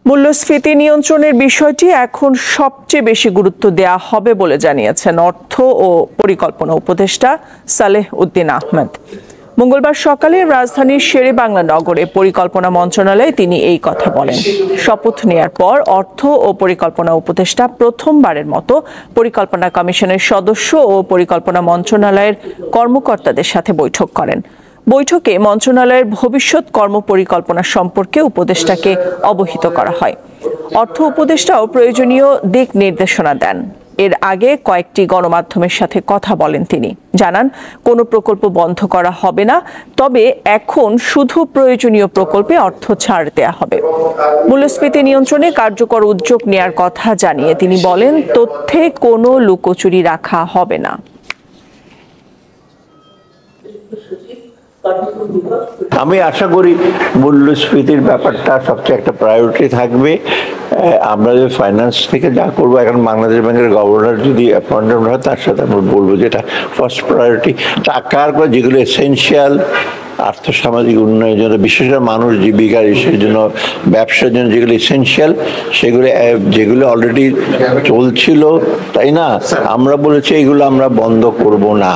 মূল্যস্ফীতি নিয়ন্ত্রণের বিষয়টি এখন সবচেয়ে বেশি গুরুত্ব দেওয়া হবে বলে জানিয়েছেন অর্থ ও পরিকল্পনা উপদেষ্টা সালেহ উদ্দিন আহমেদ। মঙ্গলবার সকালে রাজধানীর শেরেবাংলা নগরে পরিকল্পনা মন্ত্রণালয়ে তিনি এই কথা বলেন। শপথ নেয়ার পর অর্থ ও পরিকল্পনা উপদেষ্টা প্রথমবারের মতো পরিকল্পনা কমিশনের সদস্য ও পরিকল্পনা মন্ত্রণালয়ের কর্মকর্তাদের সাথে বৈঠক করেন। বৈঠকে মন্ত্রণালয়ের ভবিষ্যৎ কর্মপরিকল্পনা সম্পর্কে উপদেষ্টাকে অবহিত করা হয়। অর্থ উপদেষ্টাও প্রয়োজনীয় দিক নির্দেশনা দেন। এর আগে কয়েকটি গণমাধ্যমের সাথে কথা বলেন তিনি। জানান, কোনো প্রকল্প বন্ধ করা হবে না, তবে এখন শুধু প্রয়োজনীয় প্রকল্পে অর্থ ছাড় দেয়া হবে। মূল্যস্ফীতি নিয়ন্ত্রণে কার্যকর উদ্যোগ নেয়ার কথা জানিয়ে তিনি বলেন, তথ্যে কোনো লুকোচুরি রাখা হবে না। আমি আশা করি মূল্যস্ফীতির ব্যাপারটা সবচেয়ে একটা প্রায়োরিটি থাকবে। আমরা যে ফাইন্যান্স থেকে যা করবো, এখন বাংলাদেশ ব্যাংকের গভর্নর যদি অ্যাপয়েন্টমেন্ট হয় তার সাথে আমরা বলবো যে এটা ফার্স্ট প্রায়োরিটি। টাকার যেগুলো এসেনশিয়াল আর্থসামাজিক উন্নয়নের জন্য, বিশেষ করে মানুষ জীবিকার জন্য, ব্যবসার জন্য যেগুলো এসেনশিয়াল, যেগুলো অলরেডি চলছিল, তাই না, আমরা বলেছি এগুলো আমরা বন্ধ করব না।